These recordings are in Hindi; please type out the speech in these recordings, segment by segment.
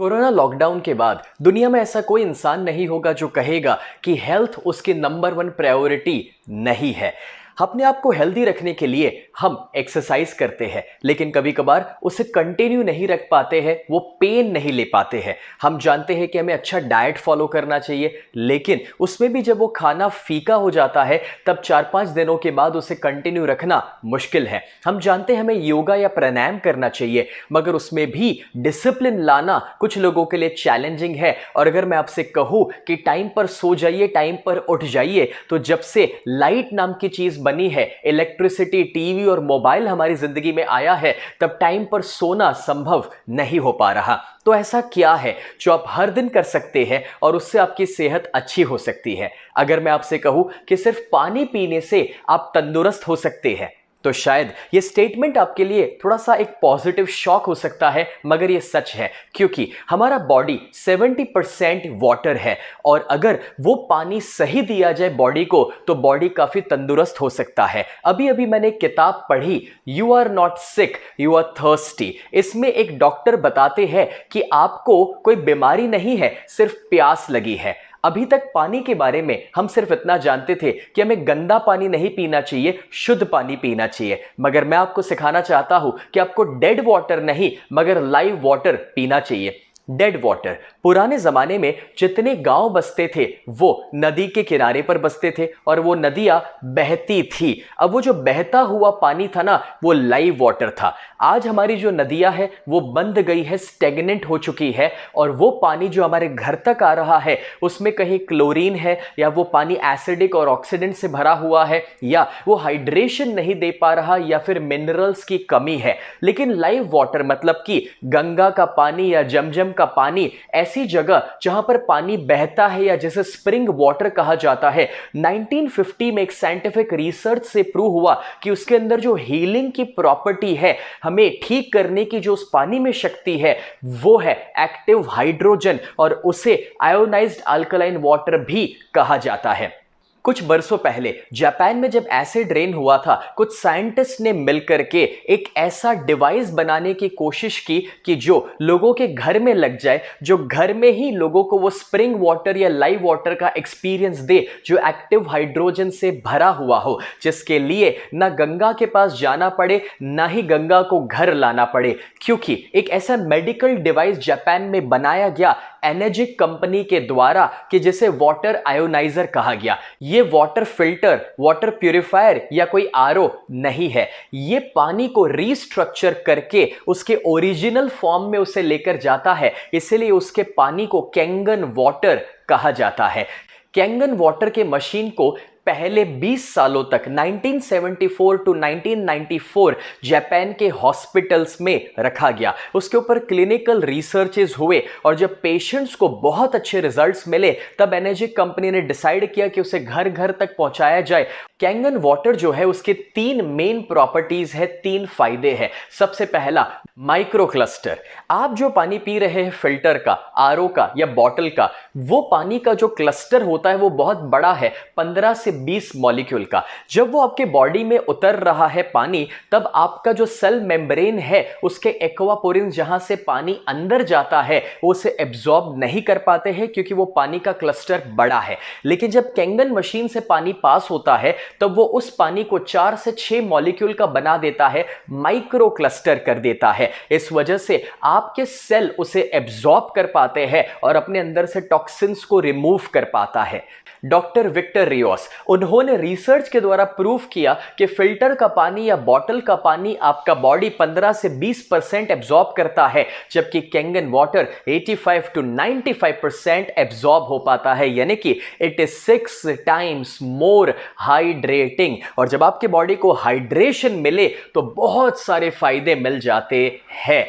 कोरोना लॉकडाउन के बाद दुनिया में ऐसा कोई इंसान नहीं होगा जो कहेगा कि हेल्थ उसकी नंबर वन प्रायोरिटी नहीं है। अपने आप को हेल्दी रखने के लिए हम एक्सरसाइज करते हैं, लेकिन कभी कभार उसे कंटिन्यू नहीं रख पाते हैं, वो पेन नहीं ले पाते हैं। हम जानते हैं कि हमें अच्छा डाइट फॉलो करना चाहिए, लेकिन उसमें भी जब वो खाना फीका हो जाता है तब 4-5 दिनों के बाद उसे कंटिन्यू रखना मुश्किल है। हम जानते हैं हमें योगा या प्राणायाम करना चाहिए, मगर उसमें भी डिसिप्लिन लाना कुछ लोगों के लिए चैलेंजिंग है। और अगर मैं आपसे कहूं कि टाइम पर सो जाइए, टाइम पर उठ जाइए, तो जब से लाइट नाम की चीज बनी है, इलेक्ट्रिसिटी, टीवी और मोबाइल हमारी जिंदगी में आया है, तब टाइम पर सोना संभव नहीं हो पा रहा। तो ऐसा क्या है जो आप हर दिन कर सकते हैं और उससे आपकी सेहत अच्छी हो सकती है? अगर मैं आपसे कहूं कि सिर्फ पानी पीने से आप तंदुरुस्त हो सकते हैं, तो शायद ये स्टेटमेंट आपके लिए थोड़ा सा एक पॉजिटिव शॉक हो सकता है, मगर ये सच है, क्योंकि हमारा बॉडी 70% वाटर है और अगर वो पानी सही दिया जाए बॉडी को, तो बॉडी काफी तंदुरुस्त हो सकता है। अभी अभी मैंने एक किताब पढ़ी, you are not sick, you are thirsty. इसमें एक डॉक्टर बताते हैं कि आपको कोई बीमारी नहीं है, सिर्फ प्यास लगी है। अभी तक पानी के बारे में हम सिर्फ इतना जानते थे कि हमें गंदा पानी नहीं पीना चाहिए, शुद्ध पानी पीना चाहिए। मगर मैं आपको सिखाना चाहता हूं कि आपको डेड वाटर नहीं मगर लाइव वाटर पीना चाहिए। डेड वाटर, पुराने जमाने में जितने गांव बसते थे वो नदी के किनारे पर बसते थे और वो नदियां बहती थी। अब वो जो बहता हुआ पानी था ना, वो लाइव वाटर था। आज हमारी जो नदियां है वो बंद गई है, स्टेगनेंट हो चुकी है, और वो पानी जो हमारे घर तक आ रहा है उसमें कहीं क्लोरीन है, या वो पानी एसिडिक और ऑक्सीडेंट से भरा हुआ है, या वो हाइड्रेशन नहीं दे पा रहा, या फिर मिनरल्स की कमी है। लेकिन लाइव वाटर मतलब कि गंगा का पानी या जमजम का पानी, ऐसी जगह जहां पर पानी बहता है या जिसे स्प्रिंग वाटर कहा जाता है, 1950 में एक साइंटिफिक रिसर्च से प्रूव हुआ कि उसके अंदर जो हीलिंग की प्रॉपर्टी है, हमें ठीक करने की जो उस पानी में शक्ति है, वो है एक्टिव हाइड्रोजन, और उसे आयोनाइज्ड अल्कलाइन वाटर भी कहा जाता है। कुछ बरसों पहले जापान में जब एसिड रेन हुआ था, कुछ साइंटिस्ट ने मिलकर के एक ऐसा डिवाइस बनाने की कोशिश की कि जो लोगों के घर में लग जाए, जो घर में ही लोगों को वो स्प्रिंग वाटर या लाइव वाटर का एक्सपीरियंस दे, जो एक्टिव हाइड्रोजन से भरा हुआ हो, जिसके लिए ना गंगा के पास जाना पड़े, ना ही गंगा को घर लाना पड़े। क्योंकि एक ऐसा मेडिकल डिवाइस जापान में बनाया गया एनर्जिक कंपनी के द्वारा कि जिसे वाटर आयोनाइजर कहा गया। ये वाटर फिल्टर, वाटर प्यूरिफायर या कोई आरओ नहीं है। ये पानी को रीस्ट्रक्चर करके उसके ओरिजिनल फॉर्म में उसे लेकर जाता है, इसलिए उसके पानी को कैंगन वाटर कहा जाता है। कैंगन वाटर के मशीन को पहले 20 सालों तक 1974 टू 1994 जापान के हॉस्पिटल्स में रखा गया। उसके ऊपर क्लिनिकल रिसर्चेस हुए और जब पेशेंट्स को बहुत अच्छे रिजल्ट्स मिले, तब एनर्जिक कंपनी ने डिसाइड किया कि उसे घर घर तक पहुंचाया जाए। कैंगन वाटर जो है उसके 3 मेन प्रॉपर्टीज है, 3 फायदे हैं। सबसे पहला, माइक्रो क्लस्टर। आप जो पानी पी रहे हैं फिल्टर का, आरओ का या बॉटल का, वो पानी का जो क्लस्टर होता है वो बहुत बड़ा है, 15 से 20 मॉलिक्यूल का। जब वो आपके बॉडी में उतर रहा है पानी, तब आपका जो सेल मेम्ब्रेन है, उसके एक्वापोरिन जहां से पानी अंदर जाता है, वो उसे एब्जॉर्ब नहीं कर पाते हैं क्योंकि वो पानी का क्लस्टर बड़ा है। लेकिन जब कैंगन मशीन से पानी पास होता है, तब वो उस पानी को 4 से 6 मॉलिक्यूल का बना देता है, माइक्रो क्लस्टर कर देता है। इस वजह से आपके सेल उसे एब्जॉर्ब कर पाते हैं और अपने अंदर से टॉक्सिन्स को रिमूव कर पाता है। डॉक्टर विक्टर रियोस, उन्होंने रिसर्च के द्वारा प्रूव किया कि फिल्टर का पानी या बॉटल का पानी आपका बॉडी 15 से 20% एब्जॉर्ब करता है, जबकि कैंगन वाटर 85 टू 95% एब्जॉर्ब हो पाता है, यानी कि it is 6 times more hydrating. और जब आपके बॉडी को हाइड्रेशन मिले तो बहुत सारे फायदे मिल जाते हैं।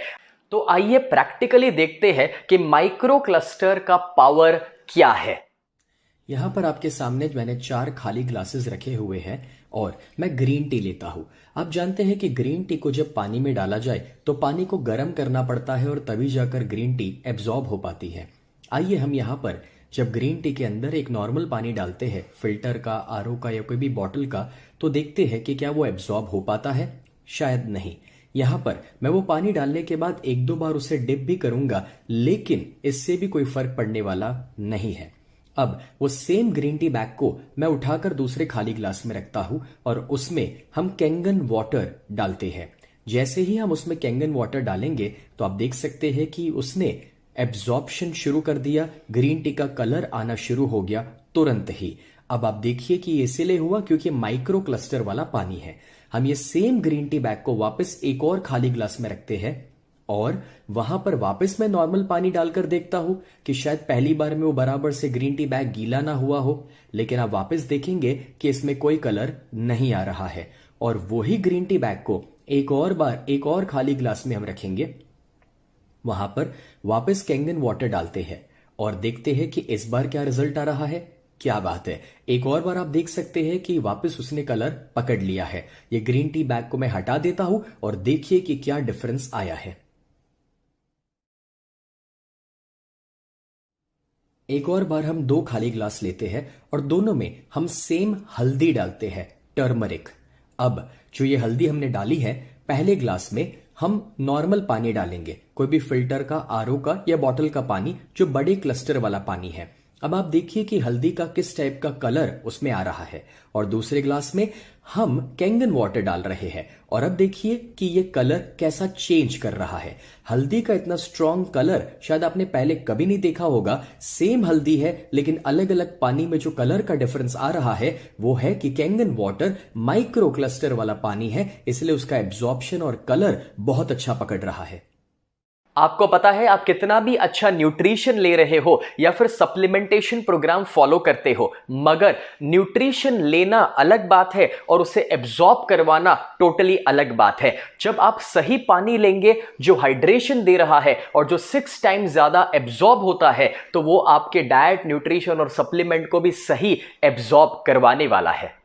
तो आइए प्रैक्टिकली देखते हैं कि माइक्रो क्लस्टर का पावर क्या है। यहाँ पर आपके सामने मैंने 4 खाली ग्लासेस रखे हुए हैं और मैं ग्रीन टी लेता हूँ। आप जानते हैं कि ग्रीन टी को जब पानी में डाला जाए तो पानी को गर्म करना पड़ता है और तभी जाकर ग्रीन टी एब्जॉर्ब हो पाती है। आइए हम यहाँ पर जब ग्रीन टी के अंदर एक नॉर्मल पानी डालते हैं, फिल्टर का, आरओ का या कोई भी बॉटल का, तो देखते हैं कि क्या वो एब्जॉर्ब हो पाता है। शायद नहीं, यहाँ पर मैं वो पानी डालने के बाद एक दो बार उसे डिप भी करूंगा, लेकिन इससे भी कोई फर्क पड़ने वाला नहीं है। अब वो सेम ग्रीन टी बैग को मैं उठाकर दूसरे खाली ग्लास में रखता हूं और उसमें हम कैंगन वाटर डालते हैं। जैसे ही हम उसमें कैंगन वाटर डालेंगे तो आप देख सकते हैं कि उसने एब्जॉर्प्शन शुरू कर दिया, ग्रीन टी का कलर आना शुरू हो गया तुरंत ही। अब आप देखिए कि ये इसीलिए हुआ क्योंकि माइक्रो क्लस्टर वाला पानी है। हम ये सेम ग्रीन टी बैग को वापस एक और खाली ग्लास में रखते हैं और वहां पर वापस मैं नॉर्मल पानी डालकर देखता हूं कि शायद पहली बार में वो बराबर से ग्रीन टी बैग गीला ना हुआ हो, लेकिन आप वापस देखेंगे कि इसमें कोई कलर नहीं आ रहा है। और वही ग्रीन टी बैग को एक और बार एक और खाली ग्लास में हम रखेंगे, वहां पर वापस कैंगन वाटर डालते हैं और देखते हैं कि इस बार क्या रिजल्ट आ रहा है। क्या बात है, एक और बार आप देख सकते हैं कि वापस उसने कलर पकड़ लिया है। ये ग्रीन टी बैग को मैं हटा देता हूं और देखिए कि क्या डिफरेंस आया है। एक और बार हम दो खाली ग्लास लेते हैं और दोनों में हम सेम हल्दी डालते हैं, टर्मरिक। अब जो ये हल्दी हमने डाली है, पहले ग्लास में हम नॉर्मल पानी डालेंगे, कोई भी फिल्टर का, आरओ का या बॉटल का पानी, जो बड़े क्लस्टर वाला पानी है। अब आप देखिए कि हल्दी का किस टाइप का कलर उसमें आ रहा है। और दूसरे ग्लास में हम कैंगन वाटर डाल रहे हैं और अब देखिए कि ये कलर कैसा चेंज कर रहा है। हल्दी का इतना स्ट्रॉन्ग कलर शायद आपने पहले कभी नहीं देखा होगा। सेम हल्दी है लेकिन अलग अलग पानी में जो कलर का डिफरेंस आ रहा है वो है कि कैंगन वाटर माइक्रो क्लस्टर वाला पानी है, इसलिए उसका एब्जॉर्प्शन और कलर बहुत अच्छा पकड़ रहा है। आपको पता है आप कितना भी अच्छा न्यूट्रिशन ले रहे हो या फिर सप्लीमेंटेशन प्रोग्राम फॉलो करते हो, मगर न्यूट्रिशन लेना अलग बात है और उसे एब्जॉर्ब करवाना टोटली अलग बात है। जब आप सही पानी लेंगे जो हाइड्रेशन दे रहा है और जो 6 टाइम्स ज्यादा एब्जॉर्ब होता है, तो वो आपके डाइट, न्यूट्रिशन और सप्लीमेंट को भी सही एब्जॉर्ब करवाने वाला है।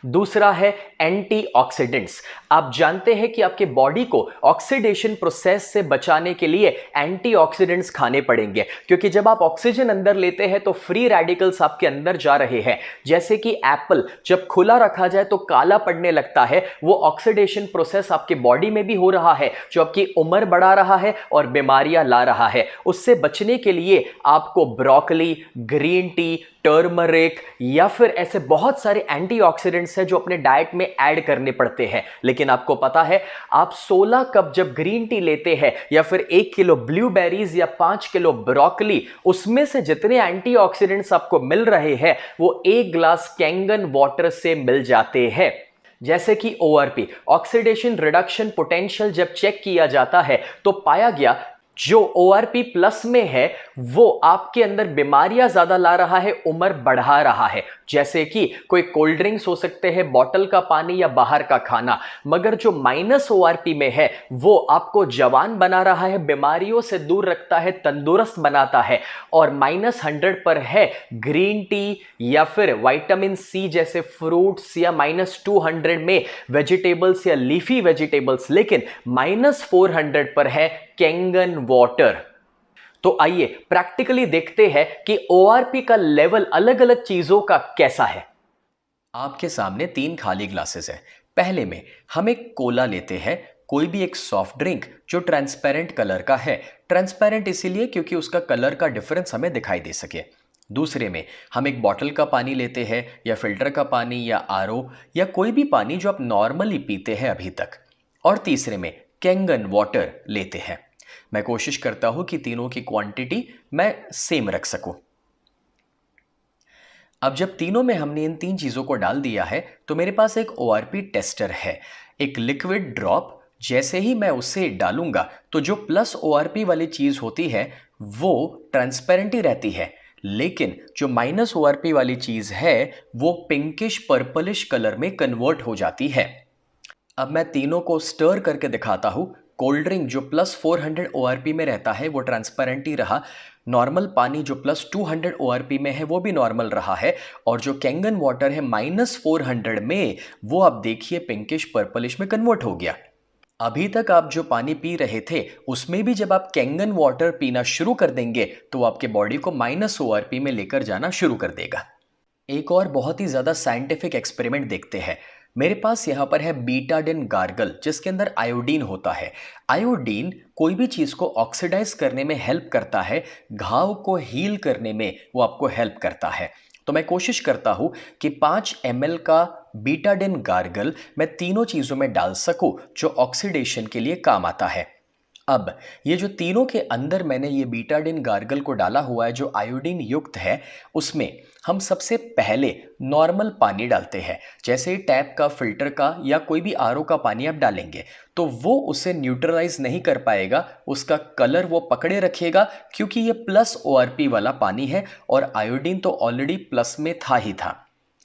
दूसरा है एंटीऑक्सीडेंट्स। आप जानते हैं कि आपके बॉडी को ऑक्सीडेशन प्रोसेस से बचाने के लिए एंटीऑक्सीडेंट्स खाने पड़ेंगे, क्योंकि जब आप ऑक्सीजन अंदर लेते हैं तो फ्री रेडिकल्स आपके अंदर जा रहे हैं। जैसे कि एप्पल जब खुला रखा जाए तो काला पड़ने लगता है, वो ऑक्सीडेशन प्रोसेस आपके बॉडी में भी हो रहा है, जो आपकी उम्र बढ़ा रहा है और बीमारियां ला रहा है। उससे बचने के लिए आपको ब्रोकली, ग्रीन टी, टर्मरिक या फिर ऐसे बहुत सारे एंटीऑक्सीडेंट्स हैं जो अपने डाइट में ऐड करने पड़ते हैं। लेकिन आपको पता है, आप 16 कप जब ग्रीन टी लेते हैं या फिर 1 किलो ब्लूबेरीज या 5 किलो ब्रोकली, उसमें से जितने एंटीऑक्सीडेंट्स आपको मिल रहे हैं वो 1 ग्लास कैंगन वाटर से मिल जाते हैं। जैसे कि ORP, ऑक्सीडेशन रिडक्शन पोटेंशियल, जब चेक किया जाता है तो पाया गया जो ORP प्लस में है वो आपके अंदर बीमारियां ज्यादा ला रहा है, उम्र बढ़ा रहा है। जैसे कि कोई कोल्ड ड्रिंक्स हो सकते हैं, बॉटल का पानी या बाहर का खाना, मगर जो माइनस ORP में है वो आपको जवान बना रहा है, बीमारियों से दूर रखता है, तंदुरुस्त बनाता है। और -100 पर है ग्रीन टी या फिर विटामिन C जैसे फ्रूट्स, या -200 में वेजिटेबल्स या लीफी वेजिटेबल्स, लेकिन -400 पर है कैंगन वाटर। तो आइए प्रैक्टिकली देखते हैं कि ORP का लेवल अलग अलग चीजों का कैसा है। आपके सामने 3 खाली ग्लासेस हैं। पहले में हम एक कोला लेते हैं, कोई भी एक सॉफ्ट ड्रिंक जो ट्रांसपेरेंट कलर का है। ट्रांसपेरेंट इसीलिए क्योंकि उसका कलर का डिफरेंस हमें दिखाई दे सके। दूसरे में हम एक बॉटल का पानी लेते हैं, या फिल्टर का पानी, या RO, या कोई भी पानी जो आप नॉर्मली पीते हैं अभी तक। और तीसरे में कैंगन वाटर लेते हैं। मैं कोशिश करता हूं कि तीनों की क्वांटिटी मैं सेम रख सकूं। अब जब तीनों में हमने इन 3 चीजों को डाल दिया है तो मेरे पास एक ORP टेस्टर है, एक लिक्विड ड्रॉप। जैसे ही मैं उसे डालूंगा तो जो प्लस ORP वाली चीज होती है वो ट्रांसपेरेंट ही रहती है, लेकिन जो माइनस ORP वाली चीज है वो पिंकिश पर्पलिश कलर में कन्वर्ट हो जाती है। अब मैं तीनों को स्टर करके दिखाता हूं। कोल्ड ड्रिंक जो +400 ORP में रहता है वो ट्रांसपेरेंट ही रहा, नॉर्मल पानी जो +200 ORP में है वो भी नॉर्मल रहा है, और जो कैंगन वाटर है -400 में, वो आप देखिए पिंकिश पर्पलिश में कन्वर्ट हो गया। अभी तक आप जो पानी पी रहे थे उसमें भी जब आप कैंगन वाटर पीना शुरू कर देंगे तो आपके बॉडी को -ORP में लेकर जाना शुरू कर देगा। एक और बहुत ही ज़्यादा साइंटिफिक एक्सपेरिमेंट देखते हैं। मेरे पास यहाँ पर है बीटाडिन गार्गल, जिसके अंदर आयोडीन होता है। आयोडीन कोई भी चीज़ को ऑक्सीडाइज करने में हेल्प करता है, घाव को हील करने में वो आपको हेल्प करता है। तो मैं कोशिश करता हूँ कि 5 ml का बीटाडिन गार्गल मैं तीनों चीज़ों में डाल सकूँ जो ऑक्सीडेशन के लिए काम आता है। अब ये जो तीनों के अंदर मैंने ये बीटाडिन गार्गल को डाला हुआ है जो आयोडीन युक्त है, उसमें हम सबसे पहले नॉर्मल पानी डालते हैं। जैसे ही टैप का, फिल्टर का या कोई भी आरओ का पानी आप डालेंगे तो वो उसे न्यूट्रलाइज नहीं कर पाएगा, उसका कलर वो पकड़े रखेगा, क्योंकि ये प्लस ओआरपी वाला पानी है और आयोडीन तो ऑलरेडी प्लस में था ही था।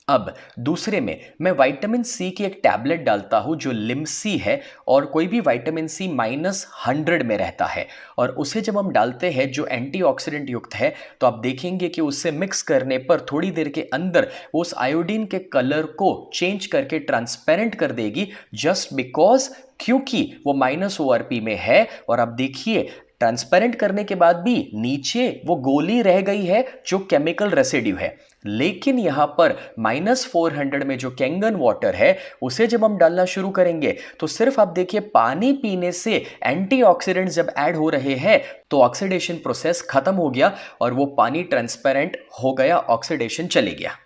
अब दूसरे में मैं विटामिन सी की एक टैबलेट डालता हूं जो लिमसी है, और कोई भी विटामिन सी -100 में रहता है, और उसे जब हम डालते हैं जो एंटीऑक्सीडेंट युक्त है, तो आप देखेंगे कि उससे मिक्स करने पर थोड़ी देर के अंदर वो उस आयोडीन के कलर को चेंज करके ट्रांसपेरेंट कर देगी, जस्ट बिकॉज क्योंकि वो -ORP में है। और आप देखिए ट्रांसपेरेंट करने के बाद भी नीचे वो गोली रह गई है जो केमिकल रेसिड्यू है, लेकिन यहां पर -400 में जो कैंगन वाटर है उसे जब हम डालना शुरू करेंगे तो सिर्फ आप देखिए पानी पीने से एंटीऑक्सीडेंट्स जब ऐड हो रहे हैं तो ऑक्सीडेशन प्रोसेस खत्म हो गया और वो पानी ट्रांसपेरेंट हो गया, ऑक्सीडेशन चले गया।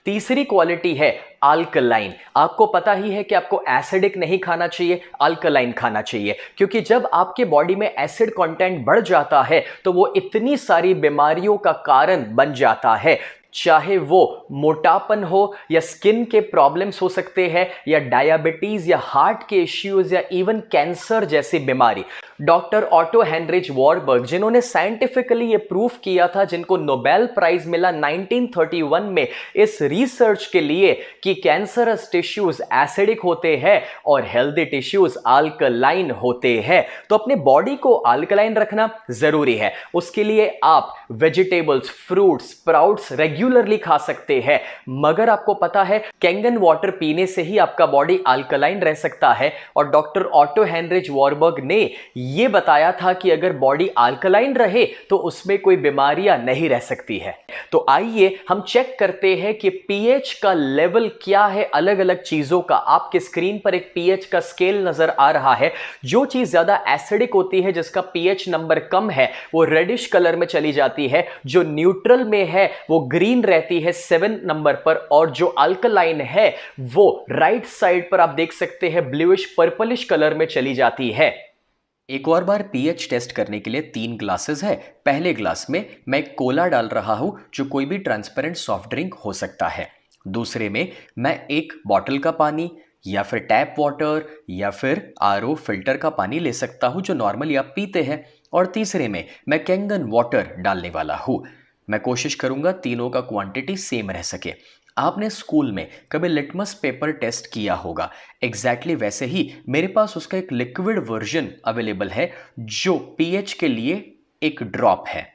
तीसरी क्वालिटी है अल्कलाइन। आपको पता ही है कि आपको एसिडिक नहीं खाना चाहिए, अल्कलाइन खाना चाहिए, क्योंकि जब आपके बॉडी में एसिड कंटेंट बढ़ जाता है तो वो इतनी सारी बीमारियों का कारण बन जाता है, चाहे वो मोटापन हो या स्किन के प्रॉब्लम्स हो सकते हैं या डायबिटीज या हार्ट के इश्यूज या इवन कैंसर जैसी बीमारी। डॉक्टर ऑटो हेनरिच वॉरबर्ग, जिन्होंने साइंटिफिकली ये प्रूफ किया था, जिनको नोबेल प्राइज मिला 1931 में इस रिसर्च के लिए कि कैंसरस टिश्यूज एसिडिक होते हैं और हेल्दी टिश्यूज अल्कलाइन होते हैं। तो अपने बॉडी को अल्कलाइन रखना जरूरी है। उसके लिए आप वेजिटेबल्स, फ्रूट्स, स्प्राउट्स रेगुलरली खा सकते हैं, मगर आपको पता है कैंगन वाटर पीने से ही आपका बॉडी अल्कलाइन रह सकता है। और डॉक्टर ऑटो हेनरिच वॉरबर्ग ने यह बताया था कि अगर बॉडी अल्कलाइन रहे तो उसमें कोई बीमारियां नहीं रह सकती है। तो आइए हम चेक करते हैं कि पीएच का लेवल क्या है अलग अलग चीजों का। आपके स्क्रीन पर एक पीएच का स्केल नजर आ रहा है। जो चीज ज्यादा एसिडिक होती है, जिसका पीएच नंबर कम है, वो रेडिश कलर में चली जाती है। जो न्यूट्रल में है वो ग्रीन रहती है 7 नंबर पर, और जो अल्कलाइन है वो राइट साइड पर आप देख सकते हैं ब्लूइश पर्पलिश कलर में चली जाती है। एक और बार पीएच टेस्ट करने के लिए 3 ग्लासेस है। पहले ग्लास में मैं एक कोला डाल रहा हूं जो कोई भी ट्रांसपेरेंट सॉफ्ट ड्रिंक हो सकता है। दूसरे में मैं एक बॉटल का पानी या फिर टैप वाटर या फिर आरओ फिल्टर का पानी ले सकता हूं जो नॉर्मली आप पीते हैं। और तीसरे में मैं कैंगन वाटर डालने वाला हूं। मैं कोशिश करूंगा तीनों का क्वांटिटी सेम रह सके। आपने स्कूल में कभी लिटमस पेपर टेस्ट किया होगा, एग्जैक्टली वैसे ही मेरे पास उसका एक लिक्विड वर्जन अवेलेबल है जो पीएच के लिए एक ड्रॉप है।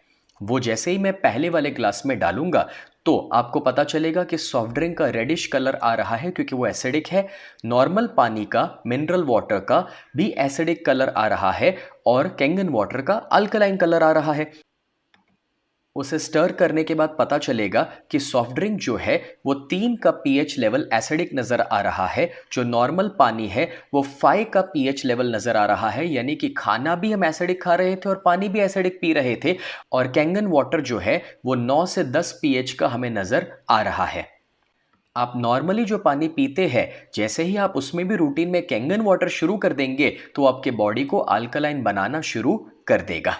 वो जैसे ही मैं पहले वाले ग्लास में डालूंगा तो आपको पता चलेगा कि सॉफ्ट ड्रिंक का रेडिश कलर आ रहा है क्योंकि वो एसिडिक है। नॉर्मल पानी का, मिनरल वाटर का भी एसिडिक कलर आ रहा है और कैंगन वाटर का अल्कलाइन कलर आ रहा है। उसे स्टर करने के बाद पता चलेगा कि सॉफ्ट ड्रिंक जो है वो 3 का पीएच लेवल एसिडिक नजर आ रहा है। जो नॉर्मल पानी है वो 5 का पीएच लेवल नजर आ रहा है, यानी कि खाना भी हम एसिडिक खा रहे थे और पानी भी एसिडिक पी रहे थे। और कैंगन वाटर जो है वो 9 से 10 पीएच का हमें नजर आ रहा है। आप नॉर्मली जो पानी पीते हैं, जैसे ही आप उसमें भी रूटीन में कैंगन वाटर शुरू कर देंगे तो आपके बॉडी को अल्कलाइन बनाना शुरू कर देगा।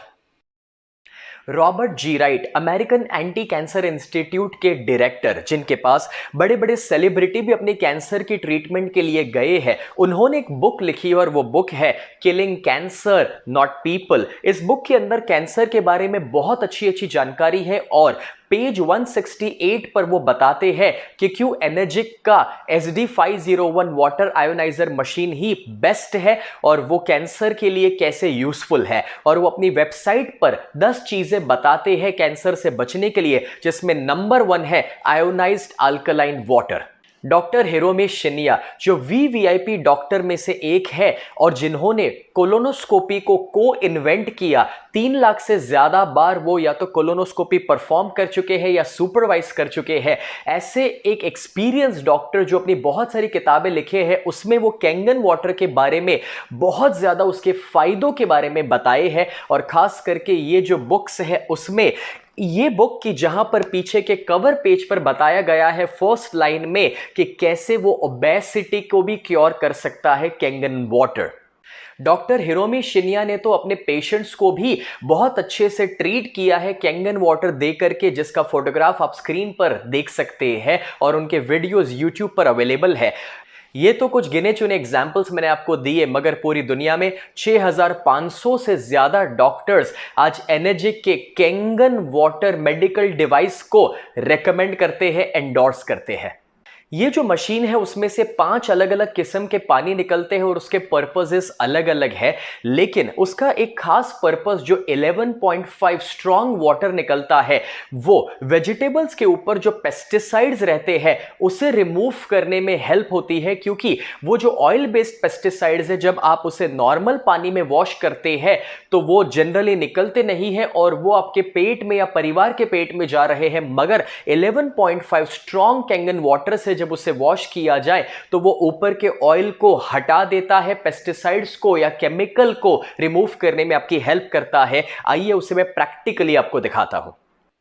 Robert G Wright, American anti cancer institute के डायरेक्टर, जिनके पास बड़े बड़े सेलिब्रिटी भी अपने कैंसर की ट्रीटमेंट के लिए गए हैं, उन्होंने एक बुक लिखी और वो बुक है किलिंग कैंसर नॉट पीपल। इस बुक के अंदर कैंसर के बारे में बहुत अच्छी अच्छी जानकारी है और पेज 168 पर वो बताते हैं कि क्यों एनर्जिक का SD501 वाटर आयोनाइजर मशीन ही बेस्ट है और वो कैंसर के लिए कैसे यूजफुल है। और वो अपनी वेबसाइट पर 10 चीजें बताते हैं कैंसर से बचने के लिए, जिसमें नंबर 1 है ionised alkaline water. Doctor Hiromi Shinya जो वीवीआईपी डॉक्टर में से एक है और जिन्होंने कोलोनोस्कोपी को इन्वेंट किया। 3 लाख से ज्यादा बार वो या तो कोलोनोस्कोपी परफॉर्म कर चुके हैं या सुपरवाइज कर चुके हैं। ऐसे एक एक्सपीरियंस डॉक्टर जो अपनी बहुत सारी किताबें लिखे हैं, उसमें वो कैंगन वाटर के बारे में बहुत ज्यादा उसके फायदों के बारे में बताए हैं। और खास करके ये जो बुक्स है उसमें ये बुक की जहां पर पीछे के कवर पेज पर बताया गया है फर्स्ट लाइन में कि कैसे वो ओबेसिटी को भी क्योर कर सकता है Kangen water. Doctor Hiromi Shinya ने तो अपने पेशेंट्स को भी बहुत अच्छे से ट्रीट किया है कैंगन वाटर दे करके, जिसका फोटोग्राफ आप स्क्रीन पर देख सकते हैं और उनके वीडियोस यूट्यूब पर अवेलेबल है। ये तो कुछ गिने चुने एग्जाम्पल्स मैंने आपको दिए, मगर पूरी दुनिया में 6500 से ज्यादा डॉक्टर्स आज एनर्जिक के कैंगन वाटर मेडिकल डिवाइस को रेकमेंड करते हैं, एंडोर्स करते हैं। ये जो मशीन है उसमें से 5 अलग अलग किस्म के पानी निकलते हैं और उसके पर्पसेस अलग अलग है, लेकिन उसका एक खास पर्पस जो 11.5 स्ट्रॉन्ग वाटर निकलता है वो वेजिटेबल्स के ऊपर जो पेस्टिसाइड्स रहते हैं उसे रिमूव करने में हेल्प होती है। क्योंकि वो जो ऑयल बेस्ड पेस्टिसाइड्स है जब आप उसे नॉर्मल पानी में वॉश करते हैं तो वो जनरली निकलते नहीं है और वो आपके पेट में या परिवार के पेट में जा रहे हैं, मगर 11.5 स्ट्रॉन्ग कैंगन वाटर से जब उसे वॉश किया जाए तो वो ऊपर के ऑयल को हटा देता है, पेस्टिसाइड्स को या केमिकल को रिमूव करने में आपकी हेल्प करता है। आइए उसे मैं प्रैक्टिकली आपको दिखाता हूं।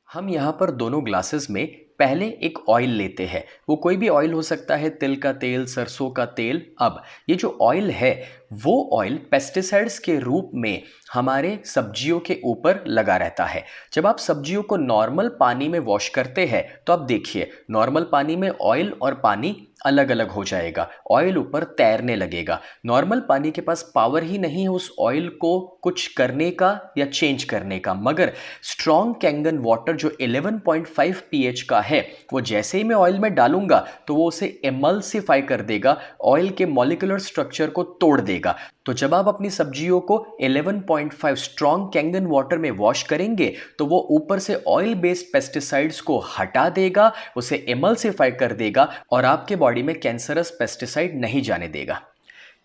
हम यहां पर दोनों ग्लासेस में पहले एक ऑयल लेते हैं, वो कोई भी ऑयल हो सकता है, तिल का तेल, सरसों का तेल। अब ये जो ऑयल है वो ऑयल पेस्टिसाइड्स के रूप में हमारे सब्जियों के ऊपर लगा रहता है। जब आप सब्जियों को नॉर्मल पानी में वॉश करते हैं तो आप देखिए नॉर्मल पानी में ऑयल और पानी अलग अलग हो जाएगा, ऑयल ऊपर तैरने लगेगा। नॉर्मल पानी के पास पावर ही नहीं है उस ऑयल को कुछ करने का या चेंज करने का, मगर स्ट्रॉन्ग कैंगन वाटर जो 11.5 pH का है वो जैसे ही मैं ऑयल में डालूंगा तो वो उसे एमल्सिफाई कर देगा, ऑयल के मॉलिक्यूलर स्ट्रक्चर को तोड़ देगा। तो जब आप अपनी सब्जियों को 11.5 स्ट्रॉन्ग कैंगन वाटर में वॉश करेंगे तो वो ऊपर से ऑयल बेस्ड पेस्टिसाइड्स को हटा देगा, उसे एमल्सिफाई कर देगा और आपके बॉडी में कैंसरस पेस्टिसाइड नहीं जाने देगा।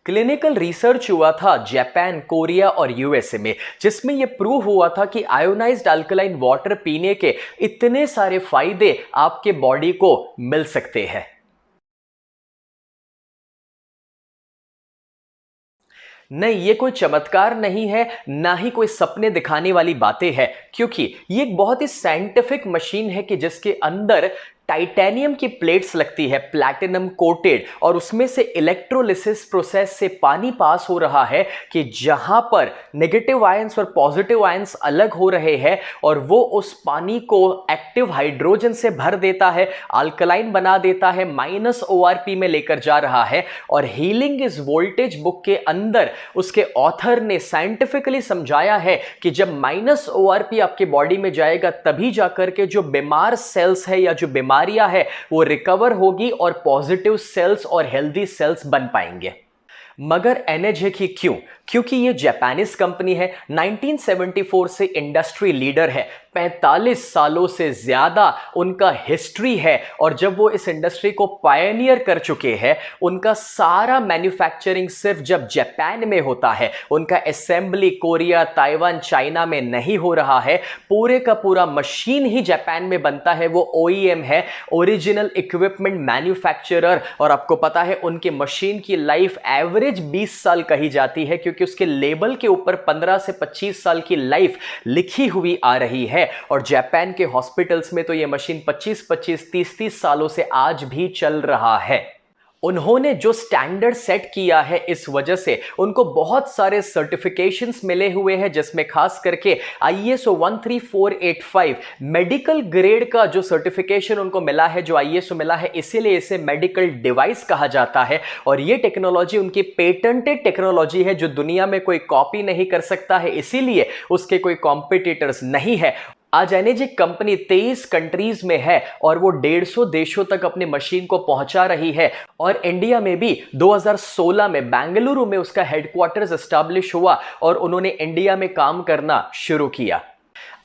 क्लिनिकल रिसर्च हुआ था जापान, कोरिया और यूएसए में, जिसमें यह प्रूव हुआ था कि आयोनाइज्ड अल्कलाइन वाटर पीने के इतने सारे फायदे आपके बॉडी को मिल सकते हैं। नहीं, ये कोई चमत्कार नहीं है, ना ही कोई सपने दिखाने वाली बातें हैं, क्योंकि ये एक बहुत ही साइंटिफिक मशीन है कि जिसके अंदर टाइटेनियम की प्लेट्स लगती है, प्लैटिनम कोटेड, और उसमें से इलेक्ट्रोलिसिस प्रोसेस से पानी पास हो रहा है कि जहां पर नेगेटिव आयंस और पॉजिटिव आयंस अलग हो रहे हैं और वो उस पानी को एक्टिव हाइड्रोजन से भर देता है, अल्कलाइन बना देता है, -ORP में लेकर जा रहा है। और हीलिंग इज वोल्टेज बुक के अंदर उसके ऑथर ने साइंटिफिकली समझाया है कि जब -ORP आपके बॉडी में जाएगा तभी जाकर के जो बीमार सेल्स है या जो बीमारियां है वो रिकवर होगी और पॉजिटिव सेल्स और हेल्दी सेल्स बन पाएंगे। मगर एनर्जिक ही क्यों? क्योंकि ये जापानीज कंपनी है, 1974 से इंडस्ट्री लीडर है, 45 सालों से ज्यादा उनका हिस्ट्री है। और जब वो इस इंडस्ट्री को पायनियर कर चुके हैं, उनका सारा मैन्युफैक्चरिंग सिर्फ जब जापान में होता है, उनका असेंबली कोरिया, ताइवान, चाइना में नहीं हो रहा है, पूरे का पूरा मशीन ही जापान में बनता है। वो OEM है, ओरिजिनल इक्विपमेंट मैन्युफैक्चरर, और आपको पता है उनकी मशीन की लाइफ एवरेज 20 साल कही जाती है, क्योंकि उसके लेबल के ऊपर 15 से 25 साल की लाइफ लिखी हुई आ रही है। और जापान के हॉस्पिटल्स में तो यह मशीन 25-25, 30-30 सालों से आज भी चल रहा है। उन्होंने जो स्टैंडर्ड सेट किया है, इस वजह से उनको बहुत सारे सर्टिफिकेशंस मिले हुए हैं, जिसमें खास करके ISO 13485 मेडिकल ग्रेड का जो सर्टिफिकेशन उनको मिला है, जो ISO मिला है, इसीलिए इसे मेडिकल डिवाइस कहा जाता है। और ये टेक्नोलॉजी उनकी पेटेंटेड टेक्नोलॉजी है जो दुनिया में कोई कॉपी नहीं कर सकता है, इसीलिए उसके कोई कॉम्पिटिटर्स नहीं है। आज एनर्जिक कंपनी 23 कंट्रीज में है और वो 150 देशों तक अपनी मशीन को पहुंचा रही है। और इंडिया में भी 2016 में बेंगलुरु में उसका हेडक्वार्टर्स एस्टैब्लिश हुआ और उन्होंने इंडिया में काम करना शुरू किया।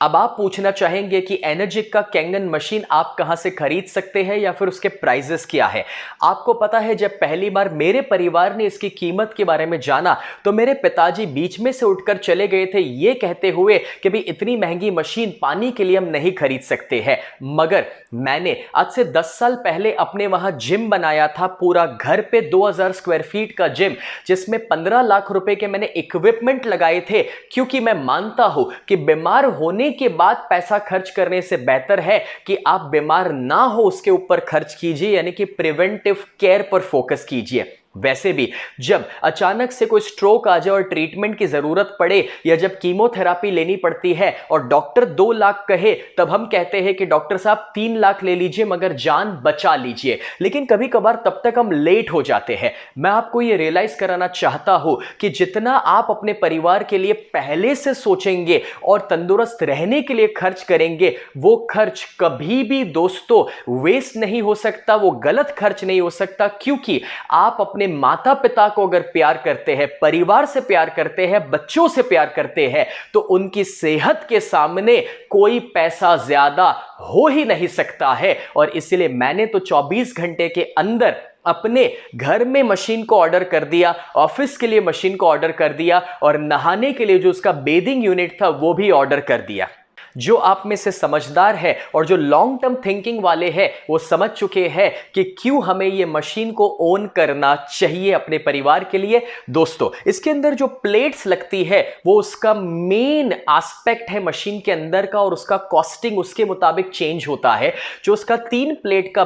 अब आप पूछना चाहेंगे कि एनर्जिक का कैंगन मशीन आप कहां से खरीद सकते हैं या फिर उसके प्राइजेस क्या है। आपको पता है, जब पहली बार मेरे परिवार ने इसकी कीमत के बारे में जाना तो मेरे पिताजी बीच में से उठकर चले गए थे, ये कहते हुए कि भाई इतनी महंगी मशीन पानी के लिए हम नहीं खरीद सकते हैं। मगर मैंने आज से 10 साल पहले अपने वहां जिम बनाया था, पूरा घर पे 2000 स्क्वायर फीट का जिम, जिसमें 15 लाख रुपए के मैंने इक्विपमेंट लगाए थे, क्योंकि मैं मानता हूं कि बीमार होने के बाद पैसा खर्च करने से बेहतर है कि आप बीमार ना हो उसके ऊपर खर्च कीजिए, यानी कि प्रिवेंटिव केयर पर फोकस कीजिए। वैसे भी जब अचानक से कोई स्ट्रोक आ जाए और ट्रीटमेंट की जरूरत पड़े, या जब कीमोथेरापी लेनी पड़ती है और डॉक्टर 2 लाख कहे, तब हम कहते हैं कि डॉक्टर साहब 3 लाख ले लीजिए मगर जान बचा लीजिए। लेकिन कभी कभार तब तक हम लेट हो जाते हैं। मैं आपको यह रियलाइज कराना चाहता हूं कि जितना आप अपने परिवार के लिए पहले से सोचेंगे और तंदुरुस्त रहने के लिए खर्च करेंगे, वो खर्च कभी भी दोस्तों वेस्ट नहीं हो सकता, वो गलत खर्च नहीं हो सकता। क्योंकि आप अपने माता पिता को अगर प्यार करते हैं, परिवार से प्यार करते हैं, बच्चों से प्यार करते हैं, तो उनकी सेहत के सामने कोई पैसा ज्यादा हो ही नहीं सकता है। और इसलिए मैंने तो 24 घंटे के अंदर अपने घर में मशीन को ऑर्डर कर दिया, ऑफिस के लिए मशीन को ऑर्डर कर दिया, और नहाने के लिए जो उसका बेदिंग यूनिट था वो भी ऑर्डर कर दिया। जो आप में से समझदार है और जो लॉन्ग टर्म थिंकिंग वाले हैं, वो समझ चुके हैं कि क्यों हमें ये मशीन को ओन करना चाहिए अपने परिवार के लिए। दोस्तों, इसके अंदर जो प्लेट्स लगती है वो उसका मेन एस्पेक्ट है मशीन के अंदर का, और उसका कॉस्टिंग उसके मुताबिक चेंज होता है। जो उसका 3 प्लेट का